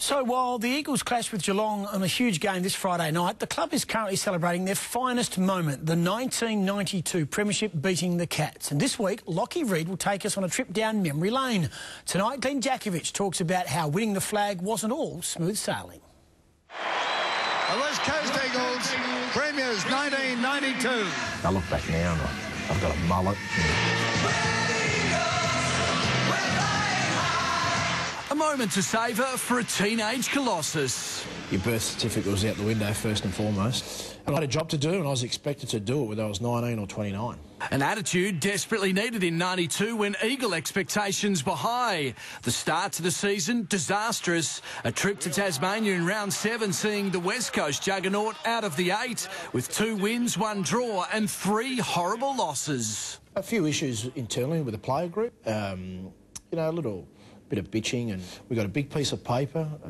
So while the Eagles clash with Geelong on a huge game this Friday night, the club is currently celebrating their finest moment, the 1992 premiership beating the Cats. And this week, Lachy Reid will take us on a trip down memory lane. Tonight, Glenn Jakovich talks about how winning the flag wasn't all smooth sailing. The West Coast Eagles, premiers 1992. I look back now and I've got a mullet. A moment to savour for a teenage Colossus. Your birth certificate was out the window first and foremost. And I had a job to do and I was expected to do it whether I was 19 or 29. An attitude desperately needed in '92 when Eagle expectations were high. The start to the season, disastrous. A trip to Tasmania in round 7 seeing the West Coast juggernaut out of the 8 with 2 wins, 1 draw and 3 horrible losses. A few issues internally with the player group. You know, a little bit of bitching, and we got a big piece of paper, a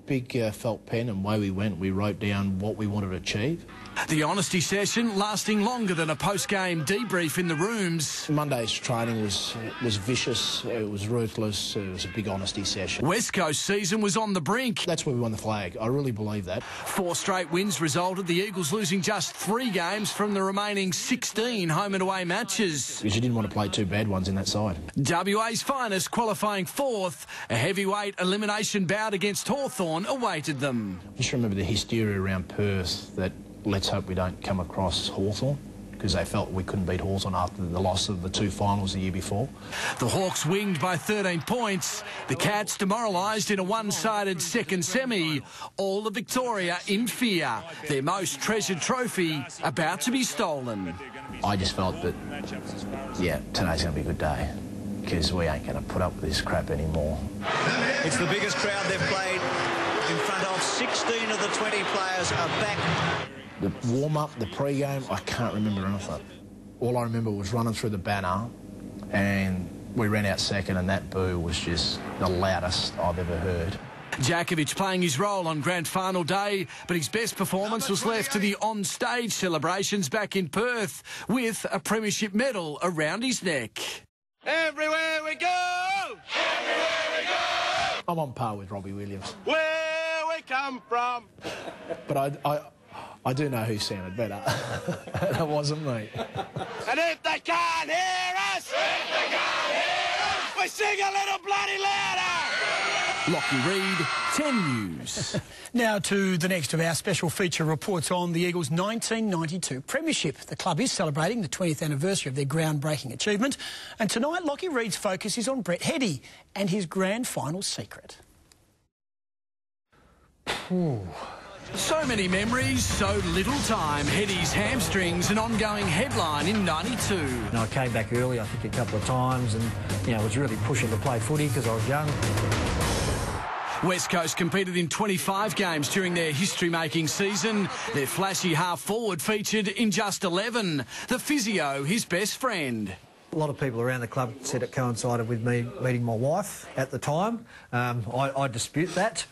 big felt pen, and away we went. We wrote down what we wanted to achieve. The honesty session lasting longer than a post-game debrief in the rooms. Monday's training was vicious, it was ruthless, it was a big honesty session. West Coast season was on the brink. That's where we won the flag, I really believe that. 4 straight wins resulted, the Eagles losing just 3 games from the remaining 16 home and away matches. Because you didn't want to play 2 bad ones in that side. WA's finest qualifying 4th, a heavyweight elimination bout against Hawthorn awaited them. Just remember the hysteria around Perth that let's hope we don't come across Hawthorn, because they felt we couldn't beat Hawthorn after the loss of the 2 finals the year before. The Hawks winged by 13 points. The Cats demoralised in a one-sided second semi. All of Victoria in fear. Their most treasured trophy about to be stolen. I just felt that, yeah, today's going to be a good day, because we ain't going to put up with this crap anymore. It's the biggest crowd they've played in front of. 16 of the 20 players are back. The warm-up, the pre-game, I can't remember anything. All I remember was running through the banner and we ran out second, and that boo was just the loudest I've ever heard. Jakovich playing his role on grand final day, but his best performance was left to the on-stage celebrations back in Perth with a premiership medal around his neck. Everywhere we go! Everywhere we go! I'm on par with Robbie Williams. Where we come from! But I do know who sounded better. That wasn't me. And if they can't hear us, we sing a little bloody louder! Lachy Reid, 10 News. Now to the next of our special feature reports on the Eagles' 1992 premiership. The club is celebrating the 20th anniversary of their groundbreaking achievement. And tonight, Lachy Reid's focus is on Brett Heady and his grand final secret. So many memories, so little time. Heady's hamstrings, an ongoing headline in '92. I came back early, I think, a couple of times, and was really pushing to play footy because I was young. West Coast competed in 25 games during their history-making season. Their flashy half-forward featured in just 11. The physio, his best friend. A lot of people around the club said it coincided with me meeting my wife at the time. I dispute that.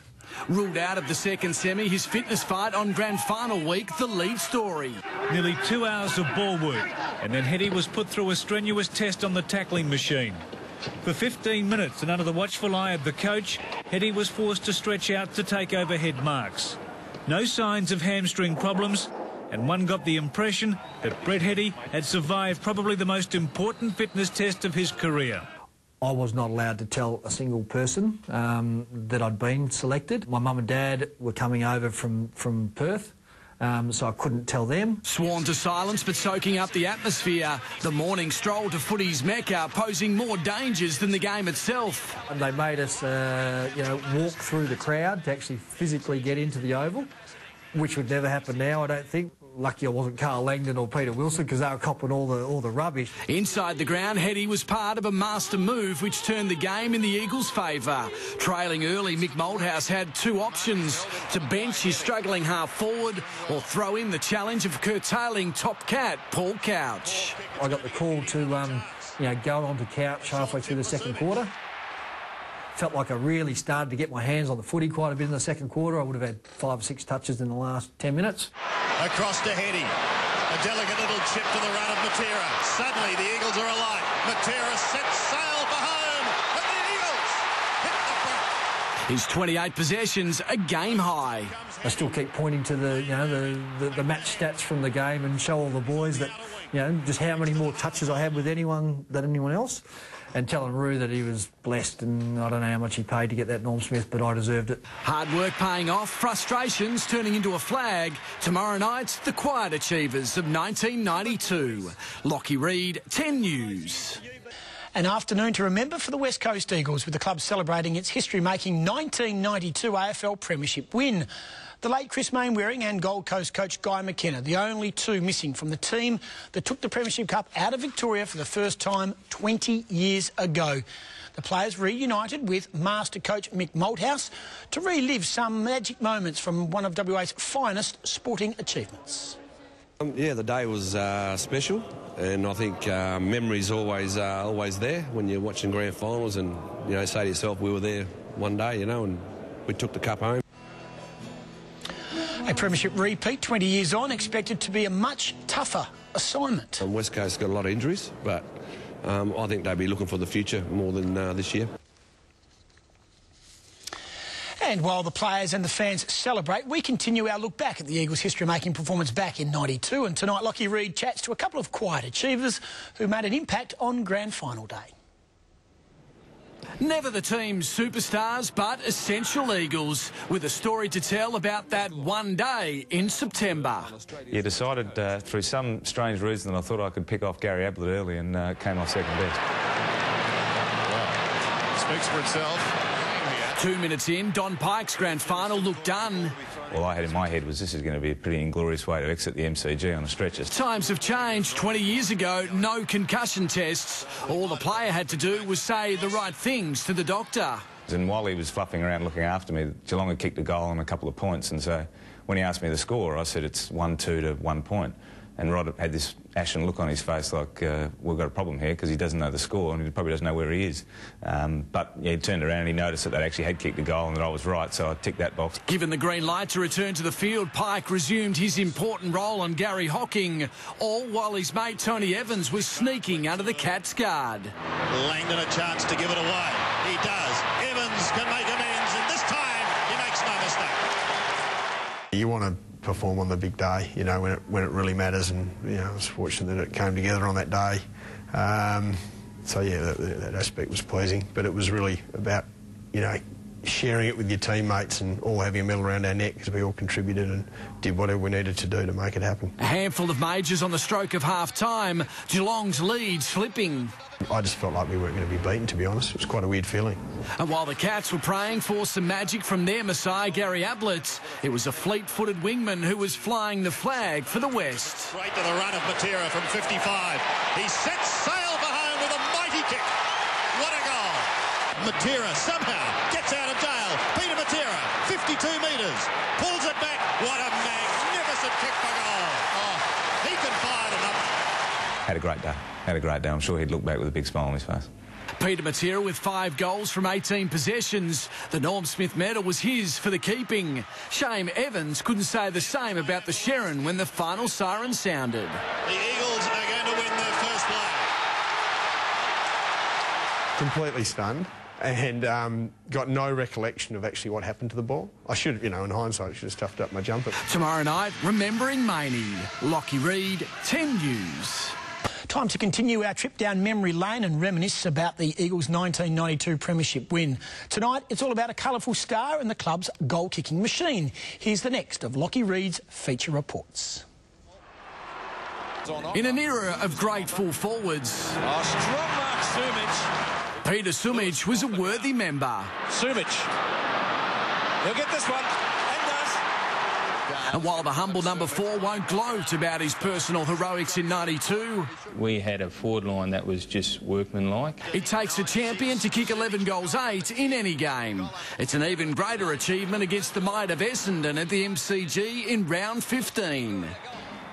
Ruled out of the second semi, his fitness fight on grand final week, the lead story. Nearly 2 hours of ball work, and then Heady was put through a strenuous test on the tackling machine. For 15 minutes, and under the watchful eye of the coach, Heady was forced to stretch out to take overhead marks. No signs of hamstring problems, and one got the impression that Brett Heady had survived probably the most important fitness test of his career. I was not allowed to tell a single person that I'd been selected. My mum and dad were coming over from Perth, so I couldn't tell them. Sworn to silence but soaking up the atmosphere. The morning stroll to footy's Mecca posing more dangers than the game itself. And they made us, walk through the crowd to actually physically get into the oval, which would never happen now, I don't think. Lucky I wasn't Carl Langdon or Peter Wilson, because they were copping all the rubbish. Inside the ground, Heady was part of a master move which turned the game in the Eagles' favour. Trailing early, Mick Malthouse had 2 options: to bench his struggling half-forward or throw in the challenge of curtailing top cat Paul Couch. I got the call to go on to Couch halfway through the second quarter. Felt like I really started to get my hands on the footy quite a bit in the second quarter. I would have had 5 or 6 touches in the last 10 minutes. Across to Heady. A delicate little chip to the run of Matera. Suddenly the Eagles are alight. Matera sets sail for home. And the Eagles hit the break. His 28 possessions, a game high. I still keep pointing to the match stats from the game and show all the boys that, just how many more touches I had with anyone than anyone else, and telling Roo that he was blessed, and I don't know how much he paid to get that Norm Smith, but I deserved it. Hard work paying off, frustrations turning into a flag. Tomorrow night, the quiet achievers of 1992. Lachy Reid, 10 News. An afternoon to remember for the West Coast Eagles, with the club celebrating its history-making 1992 AFL premiership win. The late Chris Mainwaring and Gold Coast coach Guy McKenna, the only two missing from the team that took the Premiership Cup out of Victoria for the first time 20 years ago. The players reunited with master coach Mick Malthouse to relive some magic moments from one of WA's finest sporting achievements. Yeah, the day was special, and I think memory's always there when you're watching grand finals, and say to yourself, we were there one day, and we took the cup home. A premiership repeat 20 years on, expected to be a much tougher assignment. West Coast got a lot of injuries, but I think they'll be looking for the future more than this year. And while the players and the fans celebrate, we continue our look back at the Eagles' history-making performance back in '92. And tonight, Lachy Reid chats to a couple of quiet achievers who made an impact on grand final day. Never the team's superstars, but essential Eagles, with a story to tell about that one day in September. You decided through some strange reason that I thought I could pick off Gary Ablett early, and came off second best. Well, speaks for itself. 2 minutes in, Don Pyke's grand final looked done. All I had in my head was this is going to be a pretty inglorious way to exit the MCG on a stretcher. Times have changed. 20 years ago, no concussion tests. All the player had to do was say the right things to the doctor. And while he was fluffing around looking after me, Geelong had kicked a goal and a couple of points, and so when he asked me the score, I said it's 1-2 to 1 point. And Rod had this ashen look on his face like, we've got a problem here, because he doesn't know the score and he probably doesn't know where he is. But yeah, he turned around and he noticed that they actually had kicked a goal and that I was right, so I ticked that box. Given the green light to return to the field, Pyke resumed his important role on Gary Hocking, all while his mate Tony Evans was sneaking under the Cats' guard. Langdon a chance to give it away. He does. Evans can make amends, and this time he makes no mistake. You want to perform on the big day, when it really matters, and I was fortunate that it came together on that day. So yeah, that aspect was pleasing, but it was really about sharing it with your teammates and all having a medal around our neck, because we all contributed and did whatever we needed to do to make it happen. A handful of majors on the stroke of half-time, Geelong's lead slipping. I just felt like we weren't going to be beaten, to be honest. It was quite a weird feeling. And while the Cats were praying for some magic from their messiah, Gary Ablett, it was a fleet-footed wingman who was flying the flag for the West. Straight to the run of Matera from 55. He sets sail for home with a mighty kick. What a goal. Matera somehow gets out of jail. Peter Matera, 52 metres, pulls it back. What a magnificent kick for goal. Oh, he can fire them up. Had a great day. I'm sure he'd look back with a big smile on his face. Peter Matera with 5 goals from 18 possessions. The Norm Smith medal was his for the keeping. Shame Evans couldn't say the same about the Sherrin when the final siren sounded. The Eagles are going to win their first play. Completely stunned, and got no recollection of actually what happened to the ball. I should, in hindsight, I should have stuffed up my jumper. Tomorrow night, remembering Maney. Lachy Reid, 10 News. Time to continue our trip down memory lane and reminisce about the Eagles' 1992 premiership win. Tonight, it's all about a colourful star and the club's goal-kicking machine. Here's the next of Lachy Reid's feature reports. In an era of great full forwards, Strong mark, Sumich. Peter Sumich was a worthy member. Sumich. He'll get this one. And while the humble number 4 won't gloat about his personal heroics in '92, we had a forward line that was just workmanlike. It takes a champion to kick 11 goals 8 in any game. It's an even greater achievement against the might of Essendon at the MCG in round 15.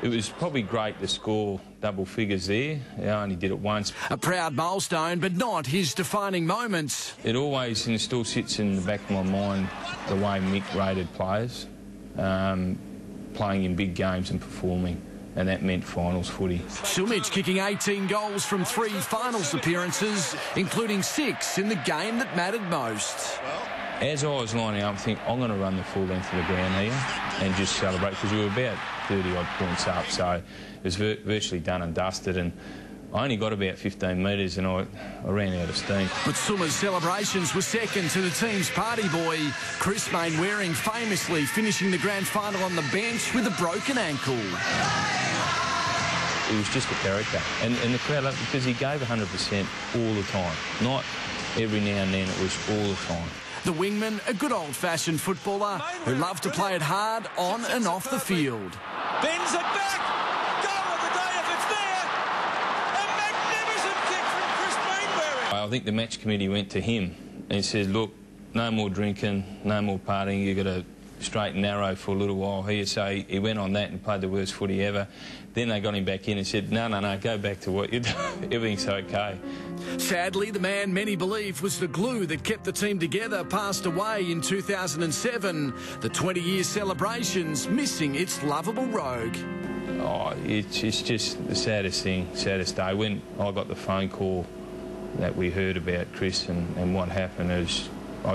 It was probably great to score double figures there. I only did it once. A proud milestone, but not his defining moments. It always and still sits in the back of my mind the way Mick rated players. Playing in big games and performing, and that meant finals footy. Sumich kicking 18 goals from 3 finals appearances, including 6 in the game that mattered most. As I was lining up, I think I'm going to run the full length of the ground here and just celebrate, because we were about 30-odd points up, so it was virtually done and dusted, and I only got about 15 metres and I ran out of steam. But Suma's celebrations were second to the team's party boy, Chris Mainwaring, famously finishing the grand final on the bench with a broken ankle. He was just a character, and the crowd, because he gave 100% all the time. Not every now and then, it was all the time. The wingman, a good old-fashioned footballer who loved to play it hard on and off the field. Bends it back. Goal of the day if it's there. A magnificent kick from Chris Mainwaring. I think the match committee went to him and said, look, no more drinking, no more partying, you've got to straight and narrow for a little while here. So he went on that and played the worst footy ever. Then they got him back in and said, no, go back to what you're doing. Everything's OK. Sadly, the man many believe was the glue that kept the team together passed away in 2007. The 20-year celebrations missing its lovable rogue. Oh, it's just the saddest thing, saddest day. When I got the phone call that we heard about Chris and what happened, I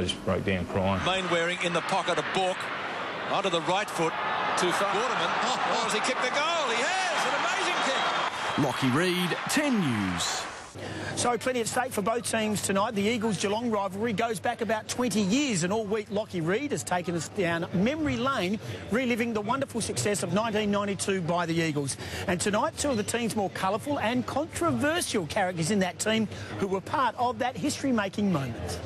just broke down crying. Mainwaring in the pocket of Bork, onto the right foot to Waterman. Oh, has he kicked the goal? He has, an amazing kick. Lachy Reid, 10 News. So plenty at stake for both teams tonight. The Eagles-Geelong rivalry goes back about 20 years, and all week Lachy Reid has taken us down memory lane, reliving the wonderful success of 1992 by the Eagles. And tonight, two of the team's more colourful and controversial characters in that team who were part of that history-making moment.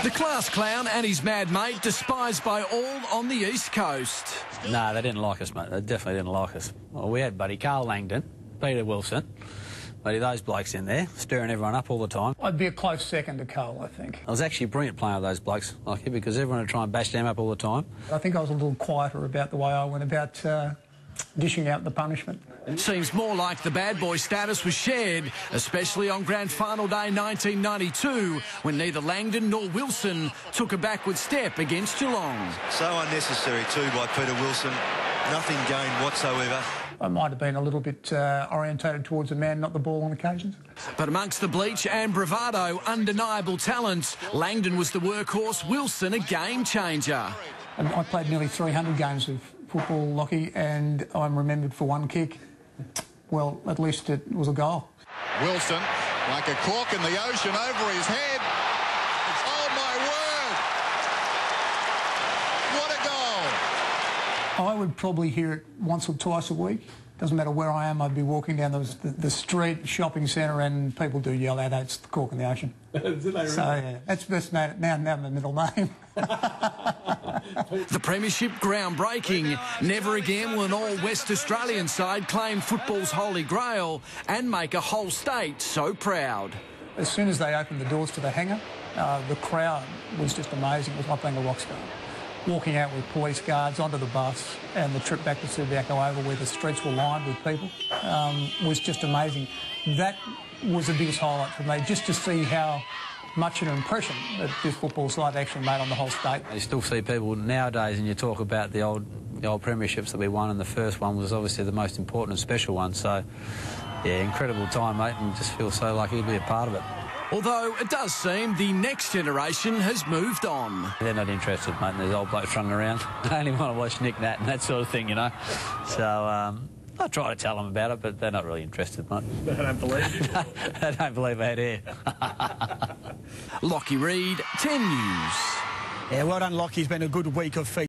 The class clown and his mad mate, despised by all on the East Coast. No, they didn't like us, mate. They definitely didn't like us. Well, we had Buddy Carl Langdon, Peter Wilson, Buddy, those blokes in there, stirring everyone up all the time. I'd be a close second to Carl, I think. I was actually brilliant playing with those blokes, like, because everyone would try and bash them up all the time. I think I was a little quieter about the way I went about dishing out the punishment. It seems more like the bad boy status was shared, especially on Grand Final Day 1992, when neither Langdon nor Wilson took a backward step against Geelong. So unnecessary too by Peter Wilson. Nothing gained whatsoever. I might have been a little bit orientated towards the man, not the ball on occasions. But amongst the bleach and bravado, undeniable talent, Langdon was the workhorse, Wilson a game changer. I played nearly 300 games of football, Lachy, and I'm remembered for one kick. Well, at least it was a goal. Wilson, like a cork in the ocean over his head. Oh, my word. What a goal. I would probably hear it once or twice a week. Doesn't matter where I am, I'd be walking down the street, shopping centre, and people do yell out, it's the cork in the ocean. Do they really? So, yeah, that's best now my middle name. The premiership groundbreaking. Never again will an all-West Australian side claim football's holy grail and make a whole state so proud. As soon as they opened the doors to the hangar, the crowd was just amazing. It was like being a rock star. Walking out with police guards onto the bus, and the trip back to Subiaco Oval where the streets were lined with people was just amazing. That was the biggest highlight for me, just to see how much an impression that this football side actually made on the whole state. You still see people nowadays, and you talk about the old premierships that we won, and the first one was obviously the most important and special one. So, yeah, incredible time, mate, and just feel so lucky to be a part of it. Although it does seem the next generation has moved on. They're not interested, mate, and there's old blokes running around. They only want to watch Nick Nat and that sort of thing, you know. So, I try to tell them about it, but they're not really interested, mate. They don't believe you. They don't believe I had hair. Lachy Reid, 10 News. Yeah, well done, Lachy. It's been a good week of feet.